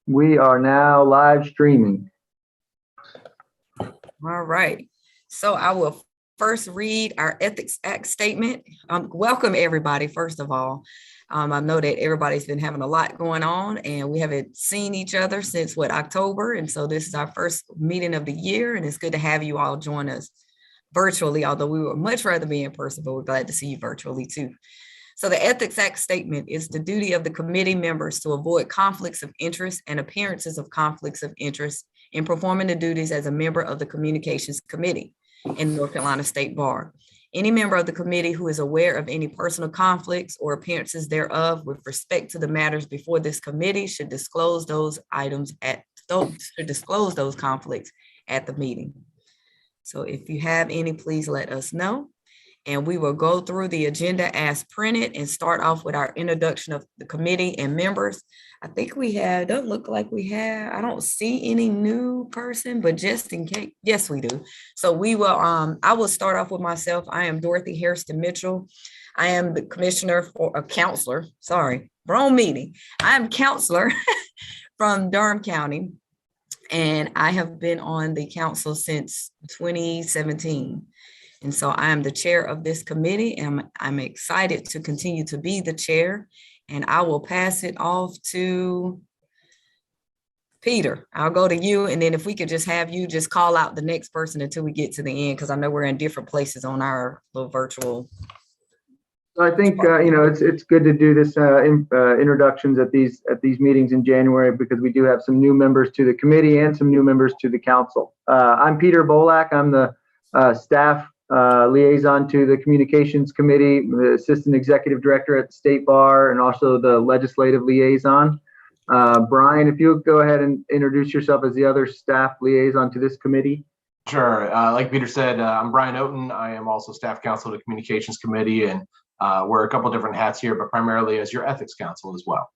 We are now live streaming. All right. So I will first read our Ethics Act statement. Welcome, everybody, first of all. I know that everybody's been having a lot going on and we haven't seen each other since October. And so this is our first meeting of the year, and it's good to have you all join us virtually, although we would much rather be in person, but we're glad to see you virtually too. So the Ethics Act statement is the duty of the committee members to avoid conflicts of interest and appearances of conflicts of interest in performing the duties as a member of the Communications Committee in North Carolina State Bar. Any member of the committee who is aware of any personal conflicts or appearances thereof with respect to the matters before this committee should disclose those conflicts at the meeting. So if you have any, please let us know. And we will go through the agenda as printed and start off with our introduction of the committee and members. I think we have, doesn't look like we have, I don't see any new person, but just in case, yes, we do. So we will, I will start off with myself. I am Dorothy Hairston Mitchell. I am the commissioner for a counselor, sorry, wrong meeting. I am counselor from Durham County, and I have been on the council since 2017. And so I am the chair of this committee, and I'm excited to continue to be the chair. And I will pass it off to Peter. I'll go to you. And then if we could just have you just call out the next person until we get to the end, because I know we're in different places on our little virtual. So I think, it's good to do this introductions at these meetings in January, because we do have some new members to the committee and some new members to the council. I'm Peter Bolak. I'm the staff liaison to the Communications Committee, the Assistant Executive Director at the State Bar, and also the Legislative Liaison. Brian, if you go ahead and introduce yourself as the other staff liaison to this committee. Sure. Like Peter said, I'm Brian Oten. I am also staff counsel to the Communications Committee, and wear a couple different hats here, but primarily as your ethics counsel as well.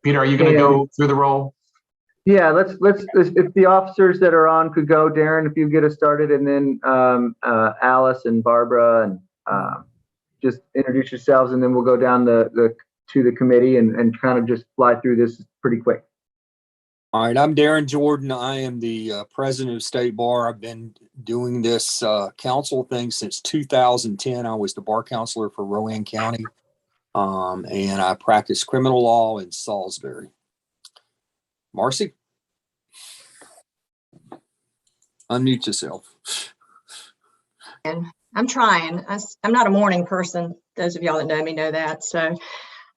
Peter, are you going to go through the role? Yeah, let's if the officers that are on could go. Darren, if you get us started, and then Alice and Barbara, and just introduce yourselves, and then we'll go down to the committee and kind of just fly through this pretty quick. All right, I'm Darren Jordan. I am the president of State Bar. I've been doing this council thing since 2010. I was the bar counselor for Rowan County, and I practice criminal law in Salisbury. Marcy? Unmute yourself. And I'm trying. I'm not a morning person. Those of y'all that know me know that. So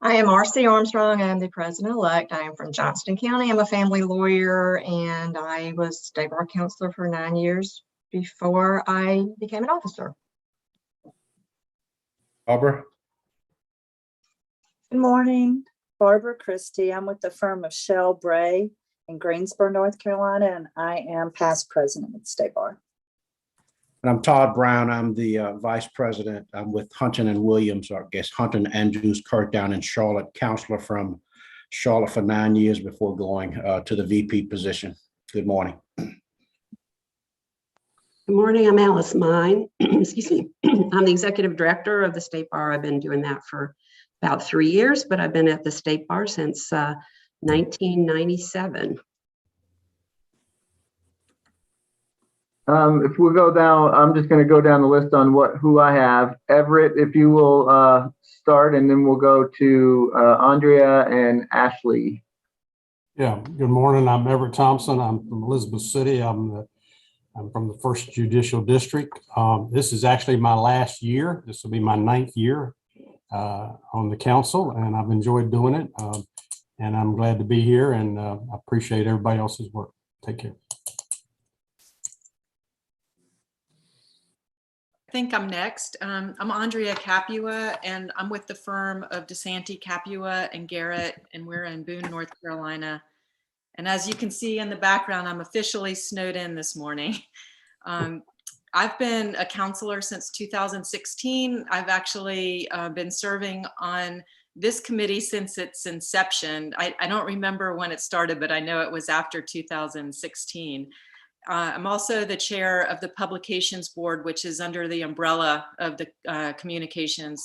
I am Marcy Armstrong. I am the president-elect. I am from Johnston County. I'm a family lawyer, and I was state bar counselor for 9 years before I became an officer. Barbara? Good morning, Barbara Christie. I'm with the firm of Shell Bray in Greensboro, North Carolina, and I am past president of the State Bar. And I'm Todd Brown. I'm the vice president. I'm with Hunton and Williams, or I guess Hunton Andrews Kirk down in Charlotte, counselor from Charlotte for 9 years before going to the VP position. Good morning. Good morning. I'm Alice Mine. Excuse me. I'm the executive director of the State Bar. I've been doing that for about 3 years, but I've been at the State Bar since 1997. If we go down, I'm just going to go down the list on who I have. Everett, if you will start, and then we'll go to Andrea and Ashley. Yeah, good morning. I'm Everett Thompson. I'm from Elizabeth City. I'm from the 1st Judicial District. This is actually my last year. This will be my 9th year on the council, and I've enjoyed doing it. And I'm glad to be here, and I appreciate everybody else's work. Take care. I think I'm next. I'm Andrea Capua, and I'm with the firm of DeSanti, Capua, and Garrett, and we're in Boone, North Carolina. And as you can see in the background, I'm officially snowed in this morning. I've been a counselor since 2016. I've actually been serving on this committee since its inception. I don't remember when it started, but I know it was after 2016. I'm also the chair of the Publications Board, which is under the umbrella of the Communications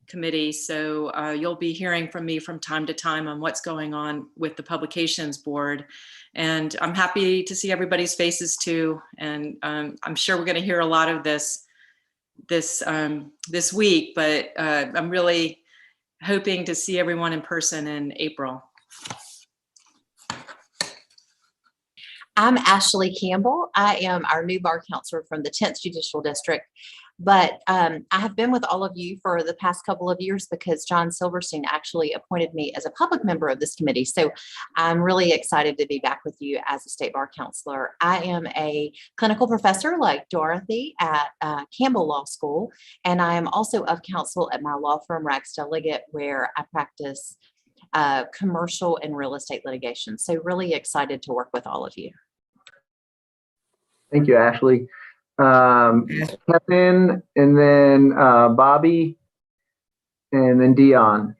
committee. So you'll be hearing from me from time to time on what's going on with the publications board. And I'm happy to see everybody's faces too. And I'm sure we're going to hear a lot of this week, but I'm really hoping to see everyone in person in April. I'm Ashley Campbell. I am our new bar counselor from the 10th Judicial District. But I have been with all of you for the past couple of years because John Silverstein actually appointed me as a public member of this committee. So I'm really excited to be back with you as a state bar counselor. I am a clinical professor like Dorothy at Campbell Law School, and I am also of counsel at my law firm, Ragsdale Liggett, where I practice commercial and real estate litigation. So really excited to work with all of you. Thank you, Ashley. Kevin, and then Bobby, and then Dion.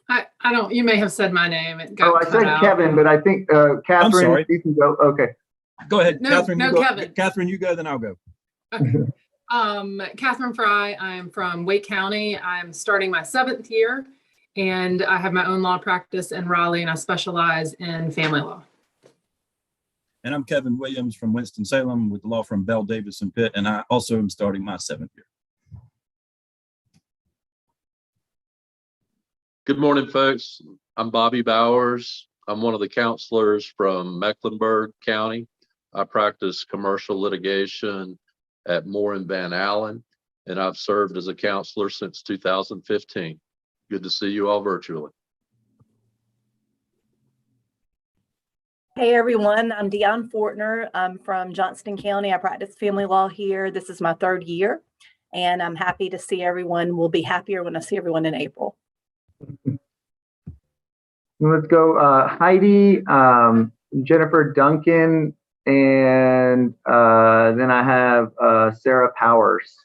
I don't, you may have said my name. It Oh, got I cut said out. Kevin, but I think Catherine, sorry. you can go. Okay. Go ahead, No, Catherine. no, you go. Kevin. Catherine, you go, then I'll go. Okay. Catherine Fry. I'm from Wake County. I'm starting my 7th year, and I have my own law practice in Raleigh, and I specialize in family law. And I'm Kevin Williams from Winston-Salem with the law firm Bell, Davis & Pitt, and I also am starting my 7th year. Good morning, folks. I'm Bobby Bowers. I'm one of the counselors from Mecklenburg County. I practice commercial litigation at Moore and Van Allen, and I've served as a counselor since 2015. Good to see you all virtually. Hey everyone, I'm Dion Fortner. I'm from Johnston County. I practice family law here. This is my 3rd year, and I'm happy to see everyone. We'll be happier when I see everyone in April. Let's go Heidi, Jennifer Duncan, and then I have Sarah Powers,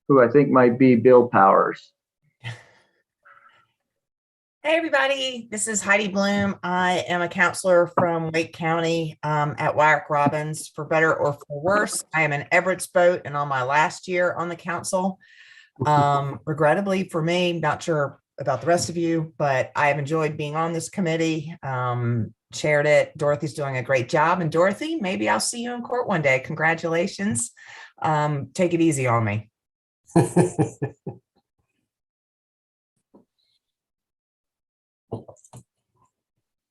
who I think might be Bill Powers. Hey everybody, this is Heidi Bloom. I am a counselor from Wake County at Wyrick Robbins. For better or for worse, I am an Everett's boat and on my last year on the council. Regrettably for me, not sure about the rest of you, but I have enjoyed being on this committee, chaired it. Dorothy's doing a great job. And Dorothy, maybe I'll see you in court one day. Congratulations. Take it easy on me.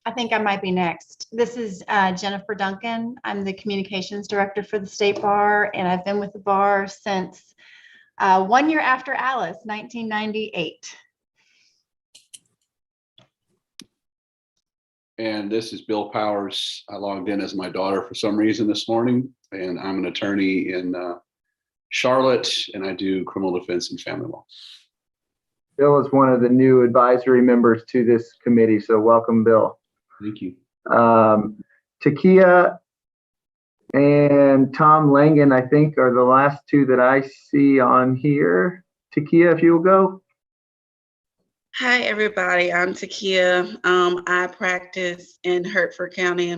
I think I might be next. This is Jennifer Duncan. I'm the communications director for the State Bar, and I've been with the bar since 1 year after Alice, 1998. And this is Bill Powers. I logged in as my daughter for some reason this morning, and I'm an attorney in Charlotte, and I do criminal defense and family law. Bill is one of the new advisory members to this committee, so welcome, Bill. Thank you. Takia and Tom Langen, I think, are the last two that I see on here. Takia, if you will go. Hi, everybody. I'm Takia. I practice in Hertford County,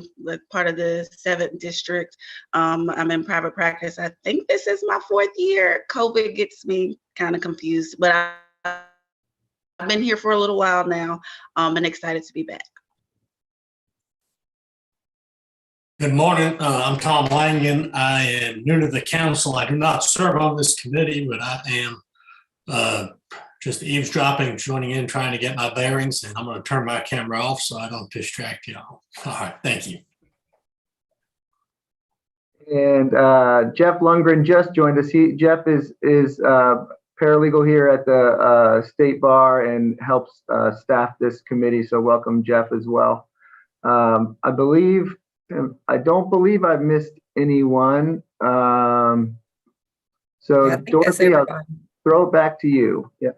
part of the 7th district. I'm in private practice. I think this is my 4th year. COVID gets me kind of confused, but I've been here for a little while now and excited to be back. Good morning. I'm Tom Langen. I am new to the council. I do not serve on this committee, but I am just eavesdropping, joining in, trying to get my bearings, and I'm going to turn my camera off so I don't distract y'all. All right, thank you. And Jeff Lundgren just joined us. Jeff is paralegal here at the State Bar and helps staff this committee. So welcome, Jeff, as well. I don't believe I've missed anyone. So Dorothy, I'll throw it back to you. Yeah.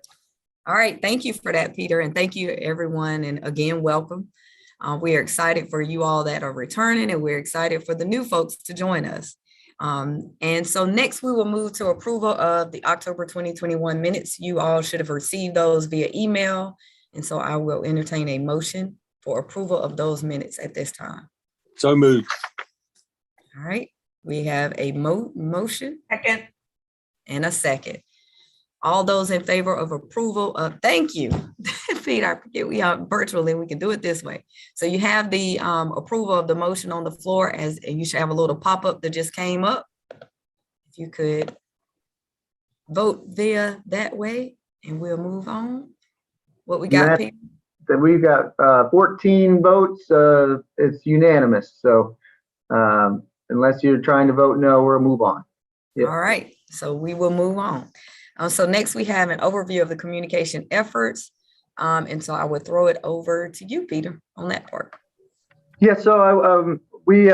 All right. Thank you for that, Peter. And thank you, everyone. And again, welcome. We are excited for you all that are returning, and we're excited for the new folks to join us. And so next we will move to approval of the October 2021 minutes. You all should have received those via email. And so I will entertain a motion for approval of those minutes at this time. So moved. All right. We have a motion Second. and a second. All those in favor of approval of, thank you. Peter, I forget we are virtually, we can do it this way. So you have the approval of the motion on the floor and you should have a little pop-up that just came up. If you could vote via that way and we'll move on. What we got, Peter? That we've got 14 votes, it's unanimous. So unless you're trying to vote no, we'll move on. Yep. All right, so we will move on. So next we have an overview of the communication efforts. And so I would throw it over to you, Peter, on that part. Yeah, so we've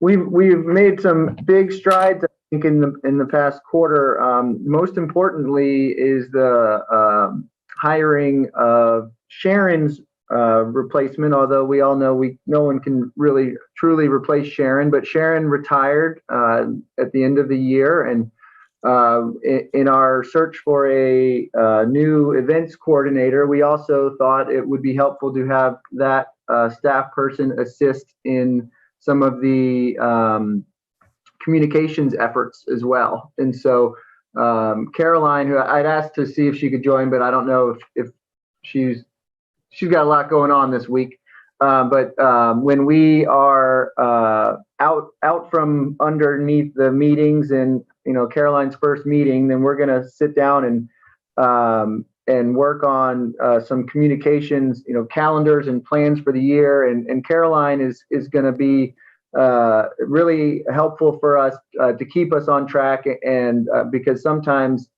made some big strides, I think, in the past quarter. Most importantly is the hiring of Sharon's replacement, although we all know no one can really truly replace Sharon, but Sharon retired at the end of the year, and in our search for a new events coordinator, we also thought it would be helpful to have that staff person assist in some of the communications efforts as well. And so Caroline, who I'd asked to see if she could join, but I don't know if she's got a lot going on this week. But when we are out from underneath the meetings and Caroline's first meeting, then we're going to sit down and work on some communications, calendars and plans for the year. And Caroline is going to be really helpful for us to keep us on track, and because sometimes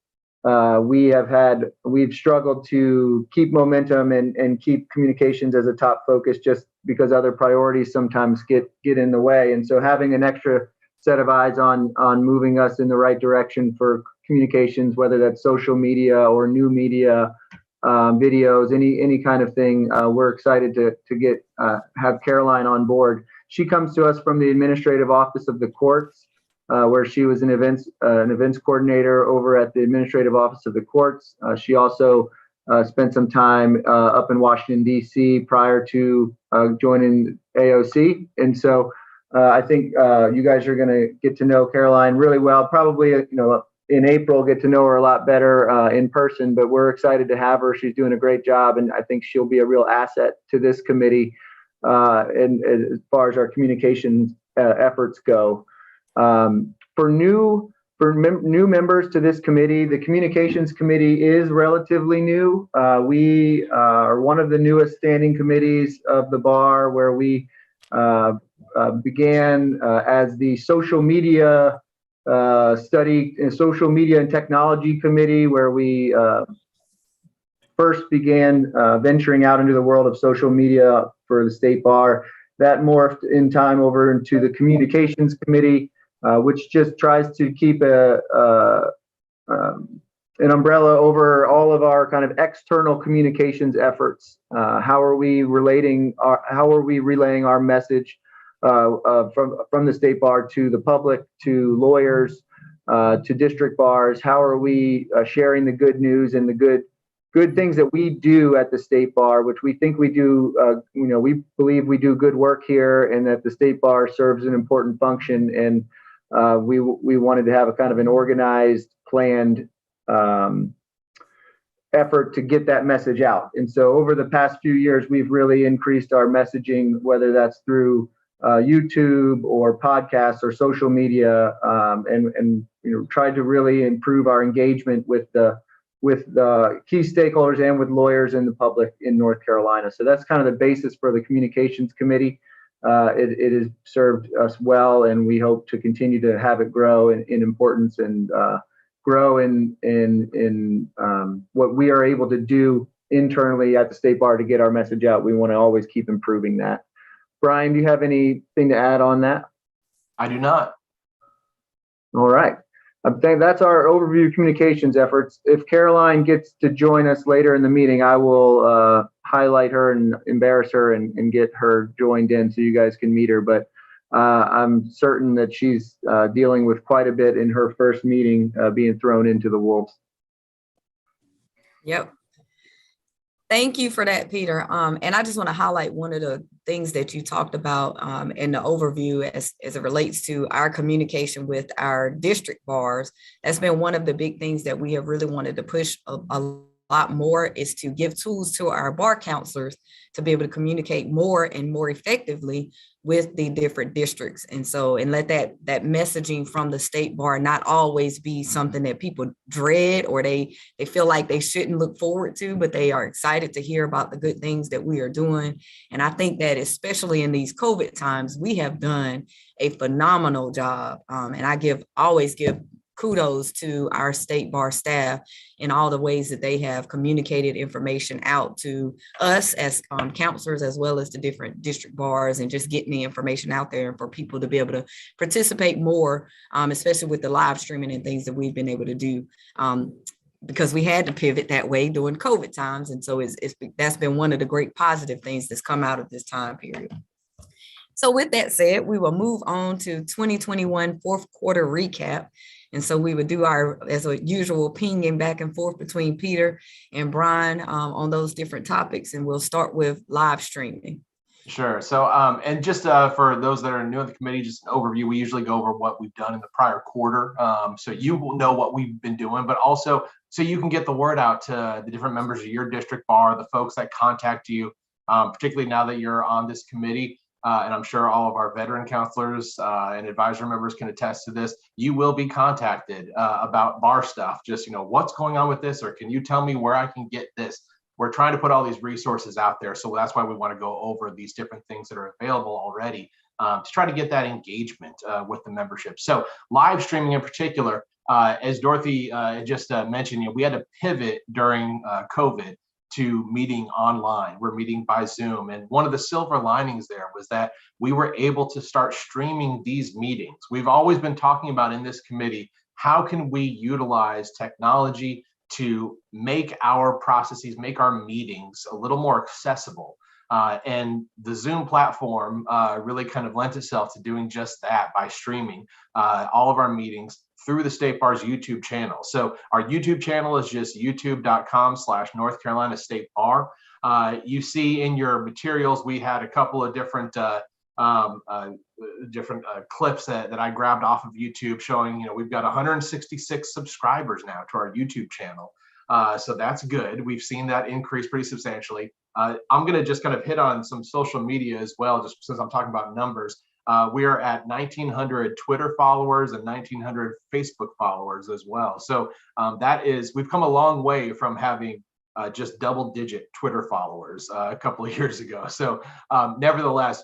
we've struggled to keep momentum and keep communications as a top focus just because other priorities sometimes get in the way. And so having an extra set of eyes on moving us in the right direction for communications, whether that's social media or new media, videos, any kind of thing, we're excited to have Caroline on board. She comes to us from the administrative office of the courts, where she was an events coordinator over at the administrative office of the courts. She also spent some time up in Washington, D.C. prior to joining AOC. And so I think you guys are going to get to know Caroline really well, probably, in April, get to know her a lot better in person, but we're excited to have her. She's doing a great job, and I think she'll be a real asset to this committee and as far as our communications efforts go. For new members to this committee, the communications committee is relatively new. We are one of the newest standing committees of the bar, where we began as the social media study and social media and technology committee, where we first began venturing out into the world of social media for the state bar. That morphed in time over into the communications committee, which just tries to keep an umbrella over all of our kind of external communications efforts. How are we relaying our message from the state bar to the public, to lawyers, to district bars? How are we sharing the good news and the good things that we do at the state bar, which we think we do, we believe we do good work here, and that the state bar serves an important function. And we wanted to have a kind of an organized, planned effort to get that message out. And so over the past few years, we've really increased our messaging, whether that's through YouTube or podcasts or social media, and tried to really improve our engagement with the key stakeholders and with lawyers and the public in North Carolina. So that's kind of the basis for the communications committee. It has served us well, and we hope to continue to have it grow in importance and grow in what we are able to do internally at the state bar to get our message out. We want to always keep improving that. Brian, do you have anything to add on that? I do not. All right. I think that's our overview of communications efforts. If Caroline gets to join us later in the meeting, I will highlight her and embarrass her and get her joined in so you guys can meet her. But I'm certain that she's dealing with quite a bit in her first meeting, being thrown into the wolves. Yep. Thank you for that, Peter. And I just want to highlight one of the things that you talked about in the overview as it relates to our communication with our district bars. That's been one of the big things that we have really wanted to push a lot more, is to give tools to our bar counselors to be able to communicate more and more effectively with the different districts. And so, and let that messaging from the state bar not always be something that people dread or they feel like they shouldn't look forward to, but they are excited to hear about the good things that we are doing. And I think that especially in these COVID times, we have done a phenomenal job. And I always give kudos to our state bar staff in all the ways that they have communicated information out to us as counselors, as well as the different district bars, and just getting the information out there for people to be able to participate more, especially with the live streaming and things that we've been able to do. Because we had to pivot that way during COVID times. And so that's been one of the great positive things that's come out of this time period. So with that said, we will move on to 2021 fourth quarter recap. And so we would do our, as a usual, pinging back and forth between Peter and Brian on those different topics. And we'll start with live streaming. Sure. So, and just for those that are new in the committee, just an overview, we usually go over what we've done in the prior quarter. So you will know what we've been doing, but also so you can get the word out to the different members of your district bar, the folks that contact you, particularly now that you're on this committee. And I'm sure all of our veteran counselors and advisory members can attest to this. You will be contacted about bar stuff. Just, what's going on with this, or can you tell me where I can get this? We're trying to put all these resources out there. So that's why we want to go over these different things that are available already to try to get that engagement with the membership. So live streaming in particular, as Dorothy just mentioned, we had to pivot during COVID to meeting online. We're meeting by Zoom. And one of the silver linings there was that we were able to start streaming these meetings. We've always been talking about in this committee, how can we utilize technology to make our processes, make our meetings a little more accessible. And the Zoom platform really kind of lent itself to doing just that by streaming all of our meetings through the State Bar's YouTube channel. So our YouTube channel is just youtube.com/North Carolina State Bar. You see in your materials, we had a couple of different clips that I grabbed off of YouTube showing, we've got 166 subscribers now to our YouTube channel. So that's good. We've seen that increase pretty substantially. I'm going to just kind of hit on some social media as well, just since I'm talking about numbers. We are at 1,900 Twitter followers and 1,900 Facebook followers as well. So we've come a long way from having just double-digit Twitter followers a couple of years ago. So nevertheless,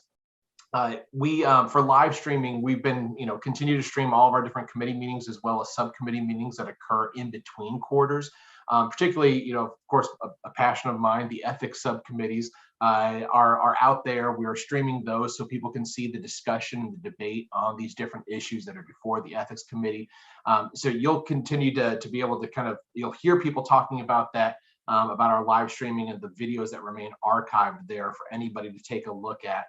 for live streaming, we've been, continue to stream all of our different committee meetings as well as subcommittee meetings that occur in between quarters. Particularly, of course, a passion of mine, the ethics subcommittees are out there. We are streaming those so people can see the discussion and the debate on these different issues that are before the ethics committee. So you'll continue to be able to you'll hear people talking about that, about our live streaming and the videos that remain archived there for anybody to take a look at.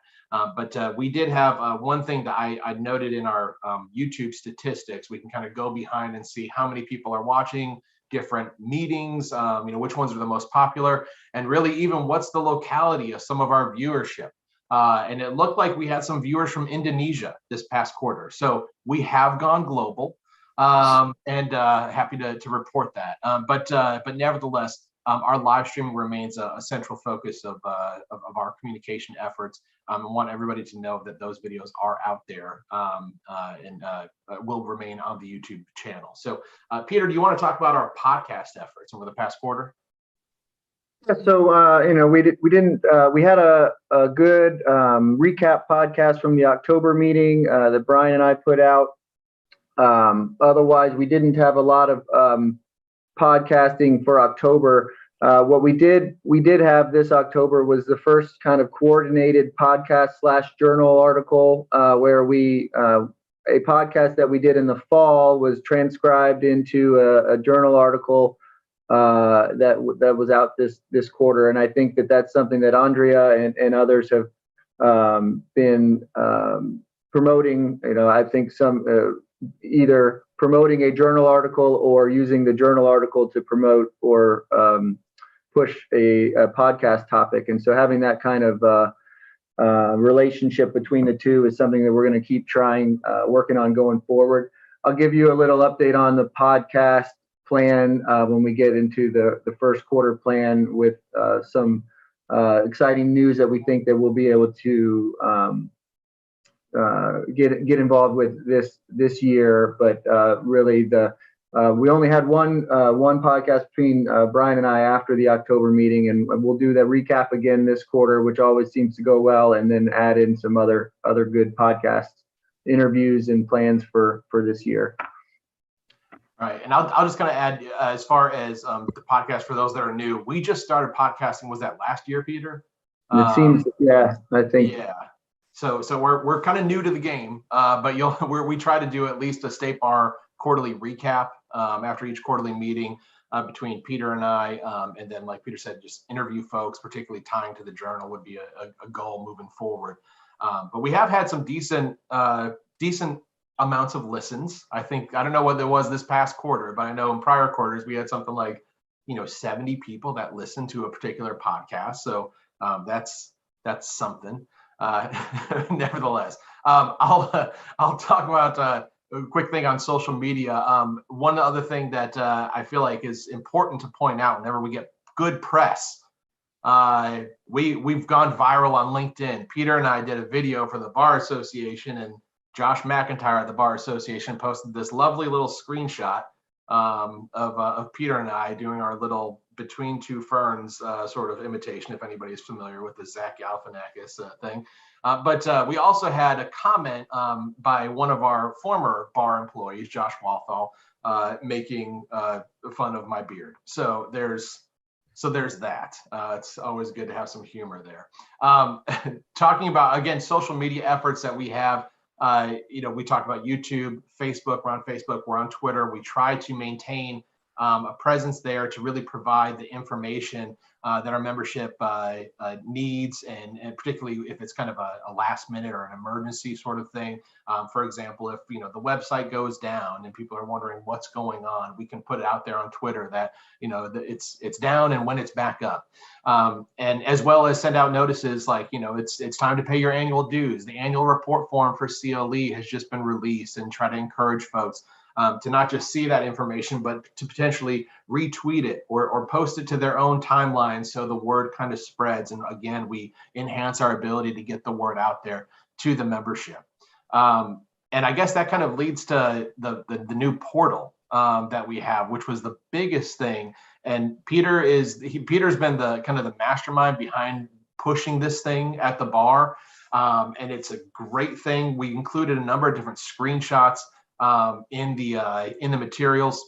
But we did have one thing that I noted in our YouTube statistics. We can kind of go behind and see how many people are watching different meetings, which ones are the most popular, and really even what's the locality of some of our viewership. And it looked like we had some viewers from Indonesia this past quarter. So we have gone global, and happy to report that. But nevertheless, our live streaming remains a central focus of our communication efforts. I want everybody to know that those videos are out there and will remain on the YouTube channel. So, Peter, do you want to talk about our podcast efforts over the past quarter? Yeah, so we had a good recap podcast from the October meeting that Brian and I put out. Otherwise, we didn't have a lot of podcasting for October. What we did have this October was the first kind of coordinated podcast / journal article where a podcast that we did in the fall was transcribed into a journal article that was out this quarter. And I think that's something that Andrea and others have been promoting. I think some either promoting a journal article or using the journal article to promote or push a podcast topic. And so having that kind of relationship between the two is something that we're going to keep trying, working on going forward. I'll give you a little update on the podcast plan when we get into the first quarter plan with some exciting news that we think that we'll be able to get involved with this year. But really, we only had one podcast between Brian and I after the October meeting, and we'll do the recap again this quarter, which always seems to go well, and then add in some other good podcast interviews and plans for this year. All right, and I'll just kind of add as far as the podcast for those that are new. We just started podcasting. Was that last year, Peter? It seems, yeah, I think. Yeah. So we're kind of new to the game, but we try to do at least a State Bar quarterly recap after each quarterly meeting between Peter and I, and then like Peter said, just interview folks, particularly tying to the journal would be a goal moving forward. But we have had some decent amounts of listens. I don't know what it was this past quarter, but I know in prior quarters we had something like 70 people that listened to a particular podcast. So that's something. Nevertheless, I'll talk about a quick thing on social media. One other thing that I feel like is important to point out whenever we get good press, we've gone viral on LinkedIn. Peter and I did a video for the Bar Association, and Josh McIntyre of the Bar Association posted this lovely little screenshot of Peter and I doing our little Between Two Ferns sort of imitation, if anybody's familiar with the Zach Galifianakis thing. But we also had a comment by one of our former bar employees, Josh Walthall, making fun of my beard. So there's that. It's always good to have some humor there. Talking about, again, social media efforts that we have. We talked about YouTube, Facebook. We're on Facebook. We're on Twitter. We try to maintain a presence there to really provide the information that our membership needs, and particularly if it's kind of a last minute or an emergency sort of thing. For example, if the website goes down and people are wondering what's going on, we can put it out there on Twitter that it's down and when it's back up, and as well as send out notices like it's time to pay your annual dues. The annual report form for CLE has just been released, and try to encourage folks to not just see that information, but to potentially retweet it or post it to their own timeline so the word kind of spreads. And again, we enhance our ability to get the word out there to the membership. And I guess that kind of leads to the new portal that we have, which was the biggest thing. And Peter's been the kind of the mastermind behind pushing this thing at the bar. And it's a great thing. We included a number of different screenshots in the materials.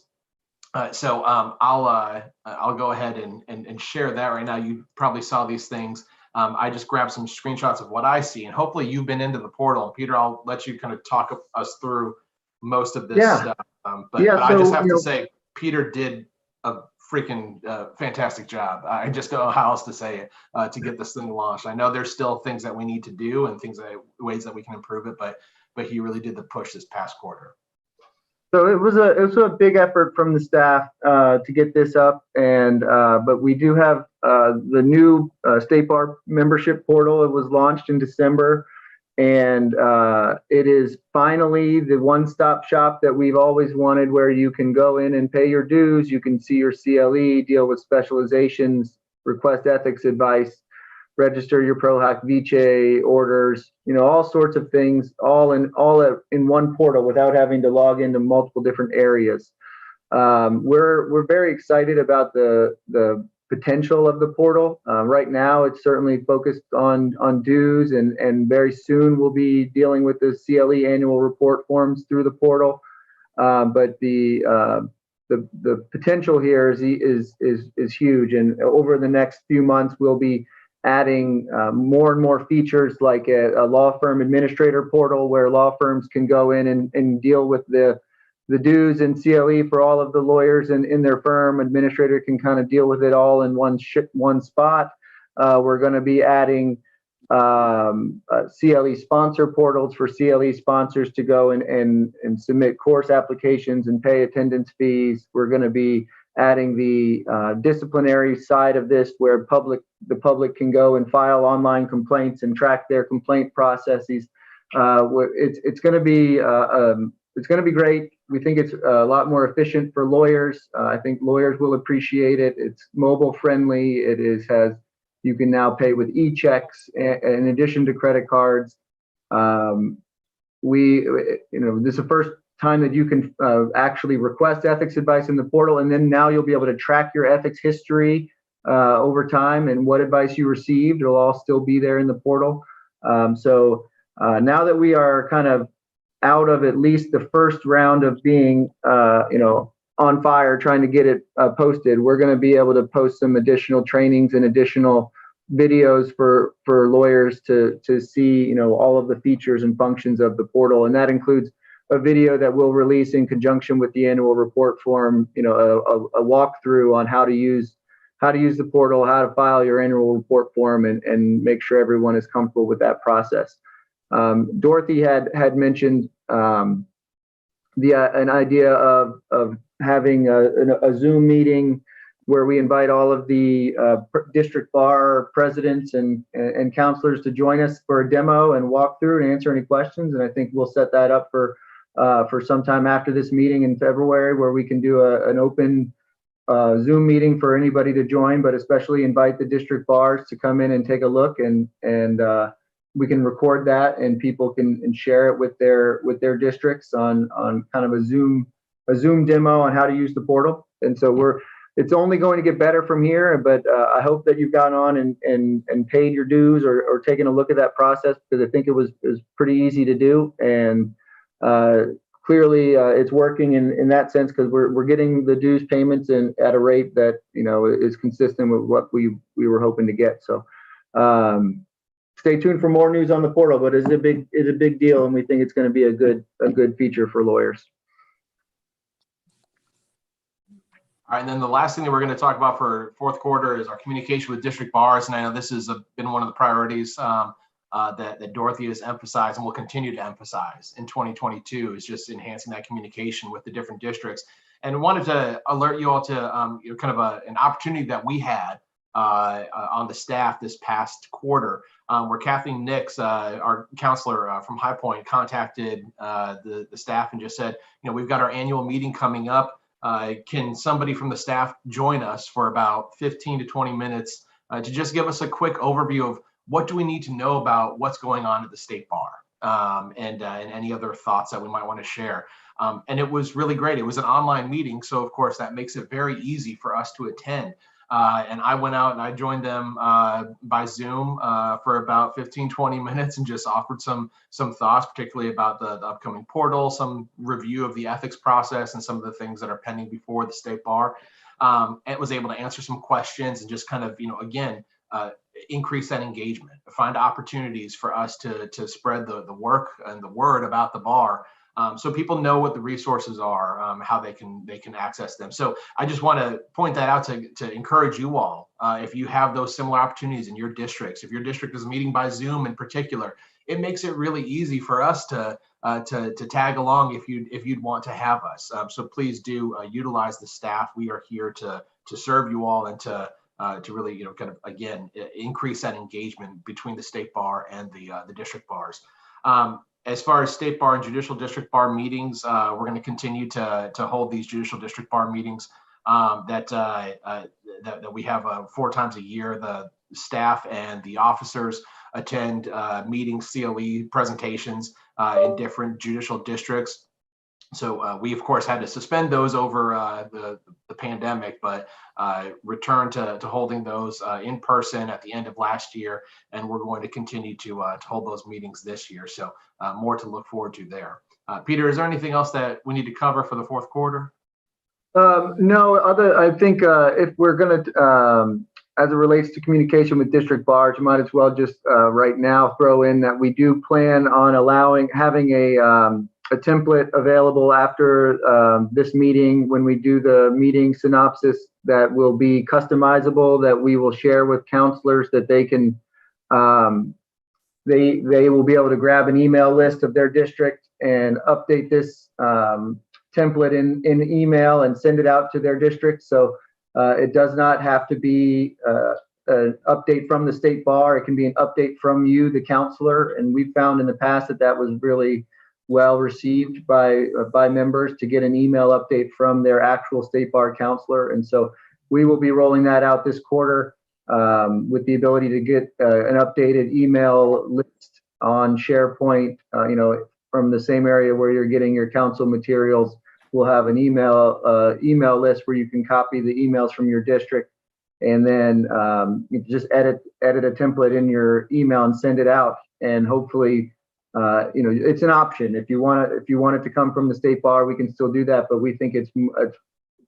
So I'll go ahead and share that right now. You probably saw these things. I just grabbed some screenshots of what I see, and hopefully you've been into the portal. Peter, I'll let you kind of talk us through most of this stuff. But I just have to say, Peter did a freaking fantastic job. I just don't know how else to say it to get this thing launched. I know there's still things that we need to do and ways that we can improve it, but he really did the push this past quarter. So it was a big effort from the staff to get this up, and but we do have the new State Bar membership portal. It was launched in December, and it is finally the one-stop shop that we've always wanted, where you can go in and pay your dues, you can see your CLE, deal with specializations, request ethics advice, register your ProHack Vice orders, all sorts of things, all in one portal without having to log into multiple different areas. We're very excited about the potential of the portal. Right now, it's certainly focused on dues, and very soon we'll be dealing with the CLE annual report forms through the portal. But the potential here is huge, and over the next few months we'll be adding more and more features, like a law firm administrator portal where law firms can go in and deal with the dues and CLE for all of the lawyers in their firm. Administrator can kind of deal with it all in one spot. We're going to be adding CLE sponsor portals for CLE sponsors to go and submit course applications and pay attendance fees. We're going to be adding the disciplinary side of this, where the public can go and file online complaints and track their complaint processes. It's going to be great. We think it's a lot more efficient for lawyers. I think lawyers will appreciate it. It's mobile friendly. You can now pay with e-checks in addition to credit cards. This is the first time that you can actually request ethics advice in the portal, and then now you'll be able to track your ethics history over time and what advice you received. It'll all still be there in the portal. So now that we are kind of out of at least the first round of being on fire trying to get it posted, we're going to be able to post some additional trainings and additional videos for lawyers to see all of the features and functions of the portal, and that includes a video that we'll release in conjunction with the annual report form, a walkthrough on how to use the portal, how to file your annual report form, and make sure everyone is comfortable with that process. Dorothy had mentioned an idea of having a Zoom meeting where we invite all of the district bar presidents and counselors to join us for a demo and walk through and answer any questions. And I think we'll set that up for sometime after this meeting in February, where we can do an open Zoom meeting for anybody to join, but especially invite the district bars to come in and take a look, and we can record that and people can share it with their districts on kind of a Zoom demo on how to use the portal. And so it's only going to get better from here, but I hope that you've gone on and paid your dues or taken a look at that process, because I think it was pretty easy to do. And clearly it's working in that sense, because we're getting the dues payments at a rate that is consistent with what we were hoping to get. So stay tuned for more news on the portal, but it's a big deal, and we think it's going to be a good feature for lawyers. All right, and then the last thing that we're going to talk about for fourth quarter is our communication with district bars. And I know this has been one of the priorities that Dorothy has emphasized and will continue to emphasize in 2022, is just enhancing that communication with the different districts. And wanted to alert you all to kind of an opportunity that we had on the staff this past quarter, where Kathleen Nix, our counselor from High Point, contacted the staff and just said, we've got our annual meeting coming up. Can somebody from the staff join us for about 15 to 20 minutes to just give us a quick overview of what do we need to know about what's going on at the state bar, and any other thoughts that we might want to share. And it was really great. It was an online meeting, so of course that makes it very easy for us to attend. And I went out and I joined them by Zoom for about 15, 20 minutes and just offered some thoughts, particularly about the upcoming portal, some review of the ethics process and some of the things that are pending before the state bar. And was able to answer some questions and just kind of, again, increase that engagement, find opportunities for us to spread the work and the word about the bar. So people know what the resources are, how they can access them. So I just want to point that out to encourage you all. If you have those similar opportunities in your districts, if your district is meeting by Zoom in particular, it makes it really easy for us to tag along if you'd want to have us. So please do utilize the staff. We are here to serve you all and to really kind of again increase that engagement between the state bar and the district bars. As far as state bar and judicial district bar meetings, we're going to continue to hold these judicial district bar meetings that we have 4 times a year. The staff and the officers attend meetings, COE presentations in different judicial districts. So we, of course, had to suspend those over the pandemic, but returned to holding those in person at the end of last year. And we're going to continue to hold those meetings this year. So more to look forward to there. Peter, is there anything else that we need to cover for the fourth quarter? No, I think if we're going to, as it relates to communication with district bars, you might as well just right now throw in that we do plan on having a template available after this meeting when we do the meeting synopsis that will be customizable, that we will share with counselors, that they can they will be able to grab an email list of their district and update this template in email and send it out to their district. So it does not have to be an update from the state bar. It can be an update from you, the counselor. And we found in the past that that was really well received by members to get an email update from their actual state bar counselor. And so we will be rolling that out this quarter with the ability to get an updated email list on SharePoint, from the same area where you're getting your council materials. We'll have an email list where you can copy the emails from your district, and then you just edit a template in your email and send it out. And hopefully, it's an option. If you want it to come from the state bar, we can still do that. But we think it's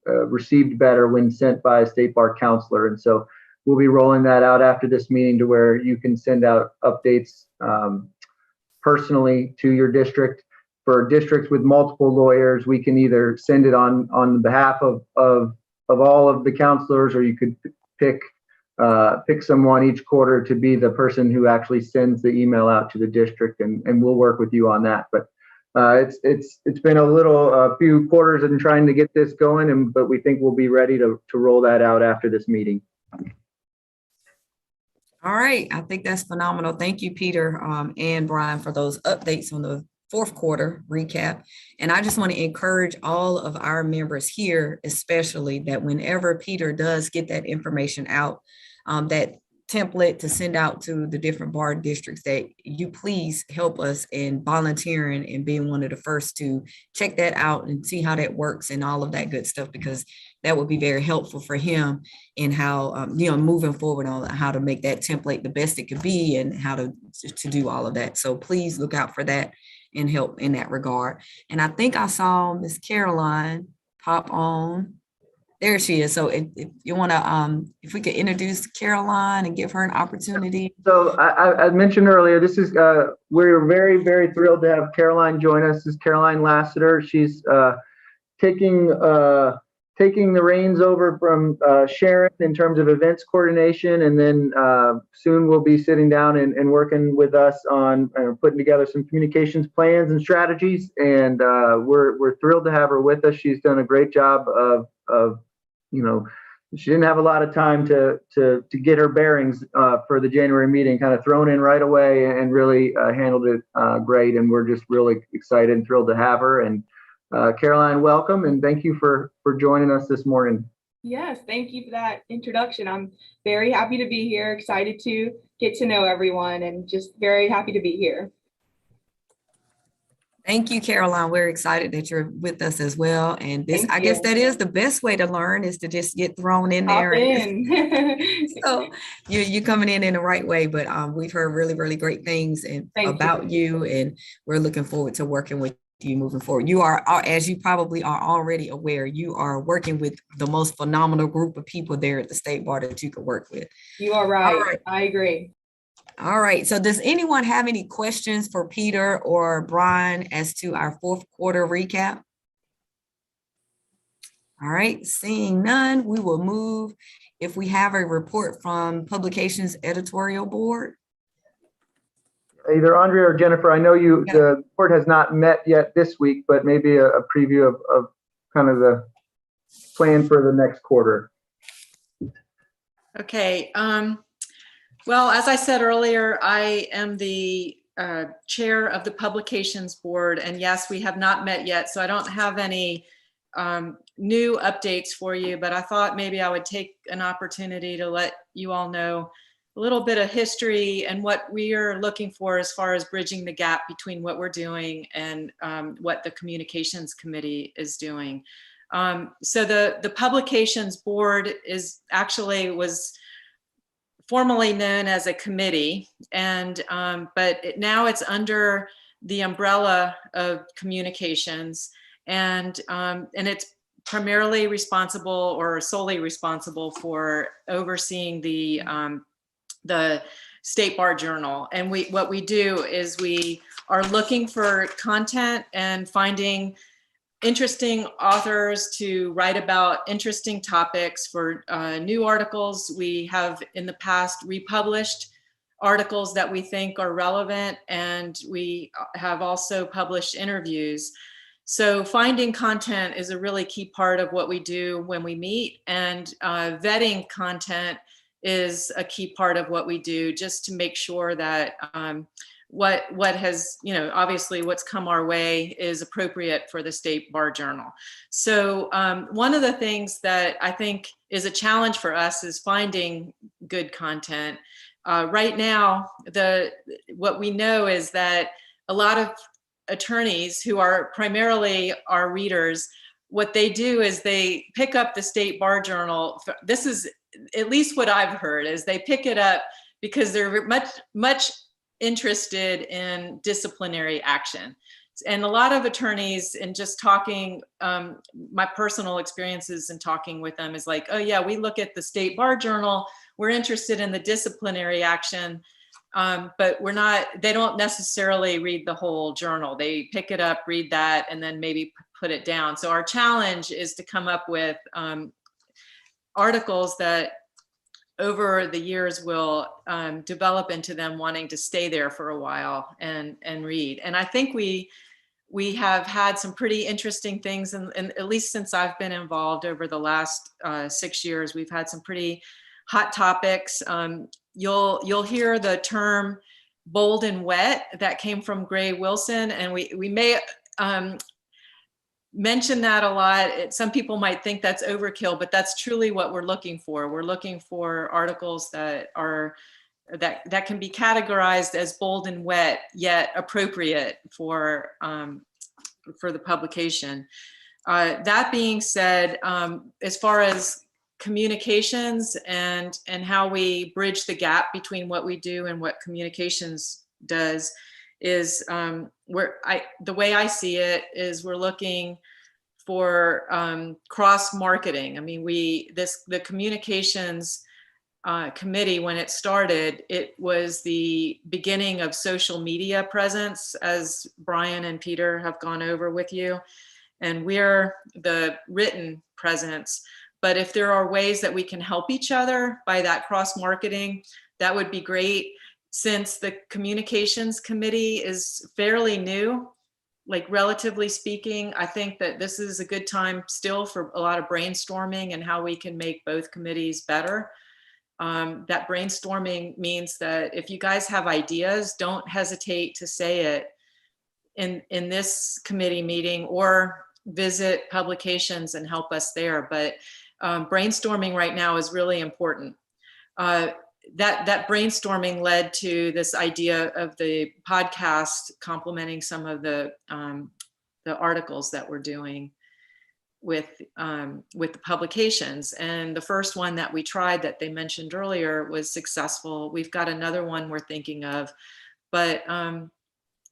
received better when sent by a state bar counselor. And so we'll be rolling that out after this meeting to where you can send out updates personally to your district. For districts with multiple lawyers, we can either send it on behalf of all of the counselors, or you could pick someone each quarter to be the person who actually sends the email out to the district, and we'll work with you on that. But it's been a few quarters in trying to get this going, but we think we'll be ready to roll that out after this meeting. All right, I think that's phenomenal. Thank you, Peter and Brian, for those updates on the fourth quarter recap. And I just want to encourage all of our members here, especially, that whenever Peter does get that information out, that template to send out to the different bar districts, that you please help us in volunteering and being one of the first to check that out and see how that works and all of that good stuff, because that would be very helpful for him in how, moving forward on how to make that template the best it could be and how to do all of that. So please look out for that and help in that regard. And I think I saw Miss Caroline pop on. There she is. So if you want to, if we could introduce Caroline and give her an opportunity. So I mentioned earlier, this is, we're very, very thrilled to have Caroline join us. This is Caroline Lassiter. She's taking the reins over from Sharon in terms of events coordination. And then soon we'll be sitting down and working with us on putting together some communications plans and strategies. And we're thrilled to have her with us. She's done a great job of she didn't have a lot of time to get her bearings for the January meeting, kind of thrown in right away, and really handled it great. And we're just really excited and thrilled to have her. And Caroline, welcome, and thank you for joining us this morning. Yes, thank you for that introduction. I'm very happy to be here, excited to get to know everyone, and just very happy to be here. Thank you, Caroline. We're excited that you're with us as well. And this, I guess that is the best way to learn, is to just get thrown in there. So you're coming in the right way, but we've heard really, really great things about you, and we're looking forward to working with you moving forward. You are, as you probably are already aware, you are working with the most phenomenal group of people there at the State Bar that you could work with. You are right. All right. I agree. All right. So does anyone have any questions for Peter or Brian as to our fourth quarter recap? All right. Seeing none, we will move. If we have a report from Publications Editorial Board. Either Andrea or Jennifer, I know the board has not met yet this week, but maybe a preview of kind of the plan for the next quarter. Okay. Well, as I said earlier, I am the chair of the Publications Board, and yes, we have not met yet, so I don't have any new updates for you, but I thought maybe I would take an opportunity to let you all know a little bit of history and what we are looking for as far as bridging the gap between what we're doing and what the Communications Committee is doing. So the Publications Board was formerly known as a committee, and but now it's under the umbrella of communications, and it's primarily responsible or solely responsible for overseeing the State Bar Journal. And what we do is we are looking for content and finding interesting authors to write about interesting topics for new articles. We have in the past republished articles that we think are relevant, and we have also published interviews. So finding content is a really key part of what we do when we meet, and vetting content is a key part of what we do, just to make sure that what has, obviously what's come our way is appropriate for the State Bar Journal. So one of the things that I think is a challenge for us is finding good content. Right now, what we know is that a lot of attorneys who are primarily our readers, what they do is they pick up the State Bar Journal. This is at least what I've heard, is they pick it up because they're much interested in disciplinary action. And a lot of attorneys, and just talking, my personal experiences and talking with them is like, oh yeah, we look at the State Bar Journal, we're interested in the disciplinary action, but they don't necessarily read the whole journal. They pick it up, read that, and then maybe put it down. So our challenge is to come up with articles that over the years will develop into them wanting to stay there for a while and read. And I think we have had some pretty interesting things, and at least since I've been involved over the last 6 years, we've had some pretty hot topics. You'll hear the term bold and wet that came from Gray Wilson, and we may mention that a lot. Some people might think that's overkill, but that's truly what we're looking for. We're looking for articles that can be categorized as bold and wet, yet appropriate for the publication. That being said, as far as communications and how we bridge the gap between what we do and what communications does is the way I see it is we're looking for cross marketing. I mean, the communications committee, when it started, it was the beginning of social media presence, as Brian and Peter have gone over with you, and we're the written presence. But if there are ways that we can help each other by that cross marketing, that would be great. Since the communications committee is fairly new, like relatively speaking, I think that this is a good time still for a lot of brainstorming and how we can make both committees better. That brainstorming means that if you guys have ideas, don't hesitate to say it in this committee meeting, or visit publications and help us there. But brainstorming right now is really important. That brainstorming led to this idea of the podcast complementing some of the articles that we're doing with the publications. And the first one that we tried that they mentioned earlier was successful. We've got another one we're thinking of, but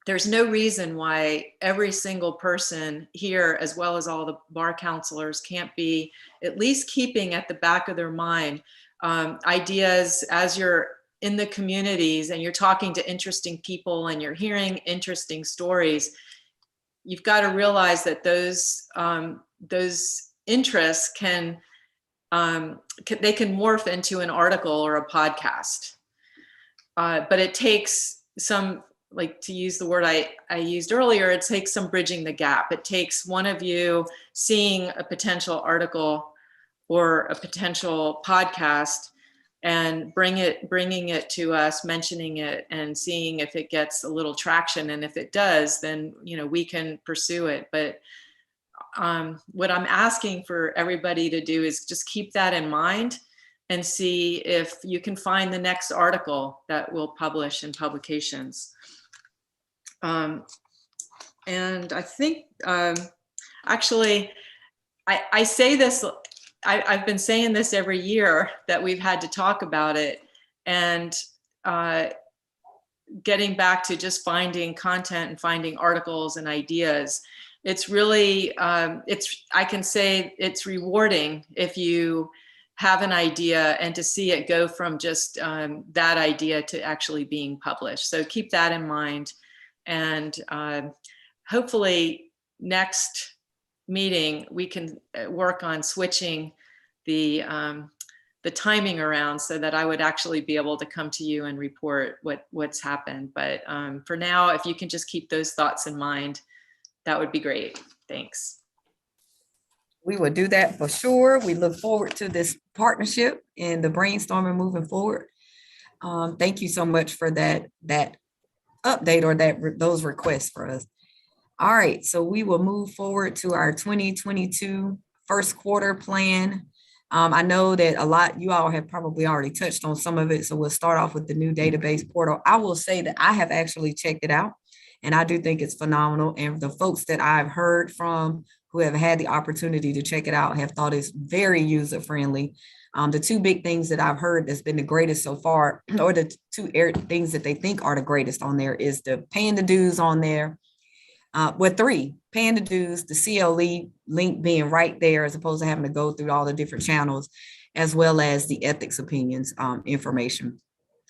there's no reason why every single person here, as well as all the bar counselors, can't be at least keeping at the back of their mind ideas as you're in the communities and you're talking to interesting people and you're hearing interesting stories. You've got to realize that those interests can morph into an article or a podcast. But it takes some, like, to use the word I used earlier, it takes some bridging the gap. It takes one of you seeing a potential article or a potential podcast and bringing it to us, mentioning it, and seeing if it gets a little traction. And if it does, then we can pursue it. But what I'm asking for everybody to do is just keep that in mind and see if you can find the next article that we'll publish in publications. And I think, actually, I say this, I've been saying this every year that we've had to talk about it, and getting back to just finding content and finding articles and ideas. It's really, I can say it's rewarding if you have an idea and to see it go from just that idea to actually being published. So keep that in mind. And hopefully next meeting, we can work on switching the timing around so that I would actually be able to come to you and report what's happened. But for now, if you can just keep those thoughts in mind, that would be great. Thanks. We will do that for sure. We look forward to this partnership and the brainstorming moving forward. Thank you so much for that update or those requests for us. All right, so we will move forward to our 2022 first quarter plan. I know that a lot, you all have probably already touched on some of it, so we'll start off with the new database portal. I will say that I have actually checked it out, and I do think it's phenomenal. And the folks that I've heard from who have had the opportunity to check it out have thought it's very user-friendly. The two big things that I've heard that's been the greatest so far, or the two things that they think are the greatest on there, is the paying the dues on there. Three, paying the dues, the CLE link being right there as opposed to having to go through all the different channels, as well as the ethics opinions information.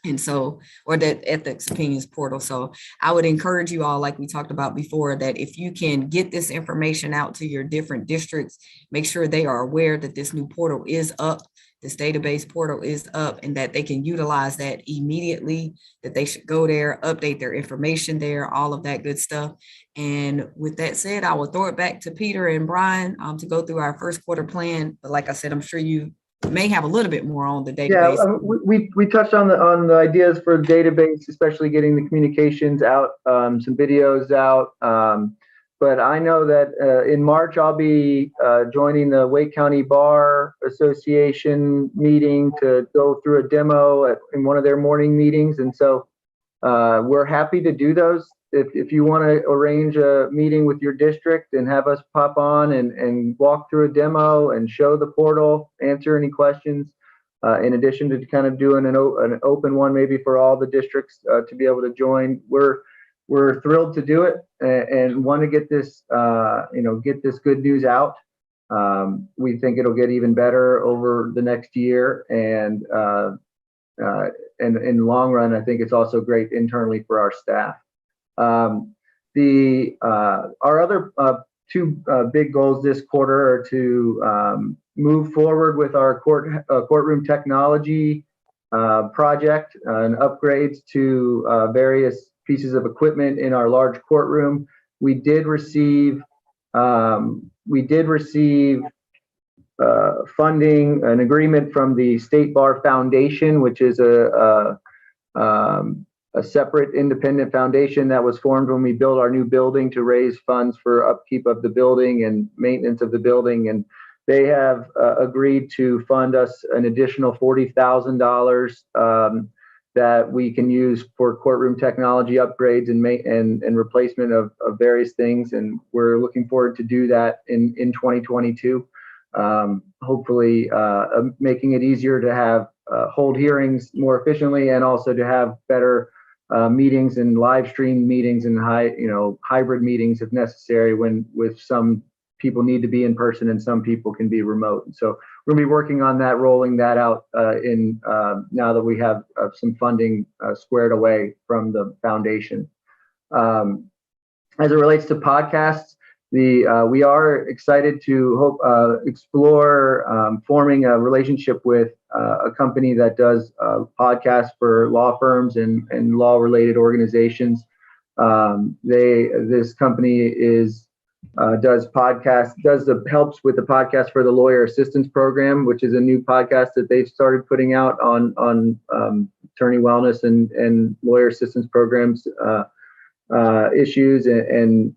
And so, or the ethics opinions portal. So I would encourage you all, like we talked about before, that if you can get this information out to your different districts, make sure they are aware that this new portal is up. This database portal is up, and that they can utilize that immediately, that they should go there, update their information there, all of that good stuff. And with that said, I will throw it back to Peter and Brian to go through our first quarter plan. But like I said, I'm sure you may have a little bit more on the database. Yeah, we touched on the ideas for the database, especially getting the communications out, some videos out. But I know that in March, I'll be joining the Wake County Bar Association meeting to go through a demo in one of their morning meetings. And so we're happy to do those. If you want to arrange a meeting with your district and have us pop on and walk through a demo and show the portal, answer any questions, in addition to kind of doing an open one maybe for all the districts to be able to join, we're thrilled to do it and want to get this, get this good news out. We think it'll get even better over the next year, and in the long run, I think it's also great internally for our staff. Our other two big goals this quarter are to move forward with our courtroom technology project and upgrades to various pieces of equipment in our large courtroom. We did receive funding, an agreement from the State Bar Foundation, which is a separate independent foundation that was formed when we built our new building to raise funds for upkeep of the building and maintenance of the building. And they have agreed to fund us an additional $40,000 that we can use for courtroom technology upgrades and replacement of various things. And we're looking forward to do that in 2022. Hopefully making it easier to have hold hearings more efficiently, and also to have better meetings and live stream meetings and hybrid meetings if necessary, with some people need to be in person and some people can be remote. And so we're gonna be working on that, rolling that out now that we have some funding squared away from the foundation. As it relates to podcasts, we are excited to explore forming a relationship with a company that does podcasts for law firms and law-related organizations. This company helps with the podcast for the Lawyer Assistance Program, which is a new podcast that they've started putting out on attorney wellness and lawyer assistance programs issues and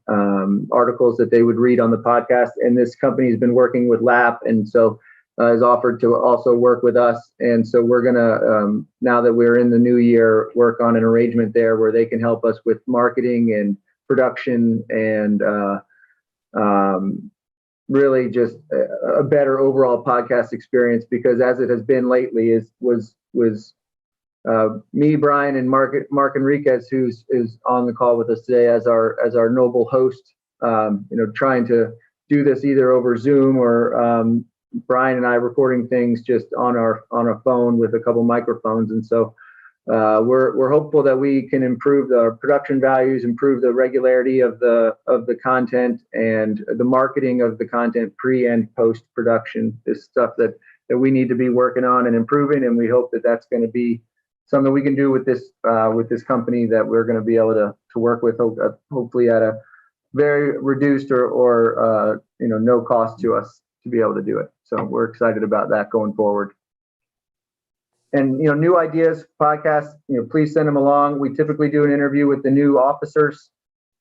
articles that they would read on the podcast. And this company has been working with LAP, and so has offered to also work with us. And so we're gonna, now that we're in the new year, work on an arrangement there where they can help us with marketing and production and really just a better overall podcast experience, because as it has been lately was me, Brian, and Mark Enriquez, who's on the call with us today as our noble host, trying to do this either over Zoom or Brian and I recording things just on our phone with a couple microphones. And so we're hopeful that we can improve the production values, improve the regularity of the content and the marketing of the content pre and post production. This stuff that we need to be working on and improving, and we hope that that's going to be something we can do with this company that we're going to be able to work with, hopefully at very reduced or no cost to us to be able to do it. So we're excited about that going forward. And, new ideas, podcasts, please send them along. We typically do an interview with the new officers,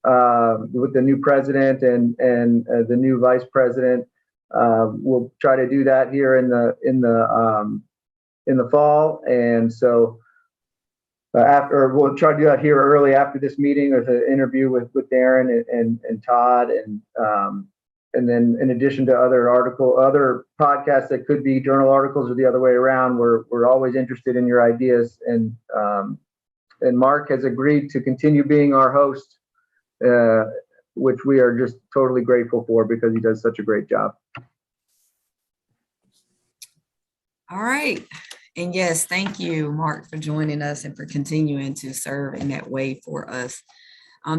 with the new president and the new vice president. We'll try to do that here in the fall. And so we'll try to do that here early after this meeting with an interview with Darren and Todd. And then in addition to other podcasts that could be journal articles or the other way around, we're always interested in your ideas. And Mark has agreed to continue being our host, which we are just totally grateful for because he does such a great job. All right. And yes, thank you, Mark, for joining us and for continuing to serve in that way for us.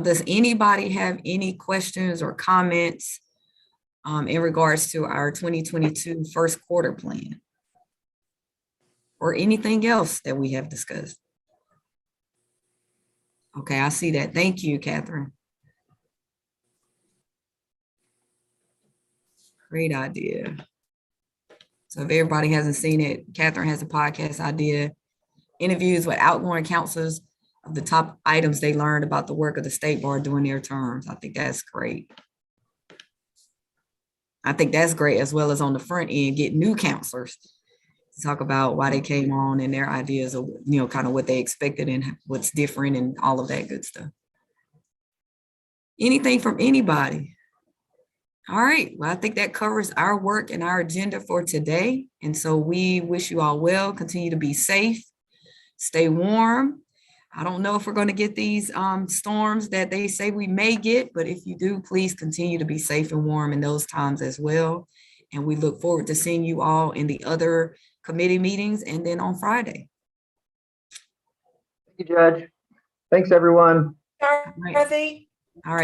Does anybody have any questions or comments in regards to our 2022 first quarter plan or anything else that we have discussed? Okay, I see that. Thank you, Catherine. Great idea. So if everybody hasn't seen it, Catherine has a podcast idea, interviews with outgoing counselors of the top items they learned about the work of the State Bar during their terms. I think that's great. I think that's great, as well as on the front end, get new counselors to talk about why they came on and their ideas of, kind of what they expected and what's different and all of that good stuff. Anything from anybody? All right, well, I think that covers our work and our agenda for today. And so we wish you all well, continue to be safe, stay warm. I don't know if we're going to get these storms that they say we may get, but if you do, please continue to be safe and warm in those times as well. And we look forward to seeing you all in the other committee meetings and then on Friday. Thank you, Judge. Thanks, everyone. Dorothy? All right.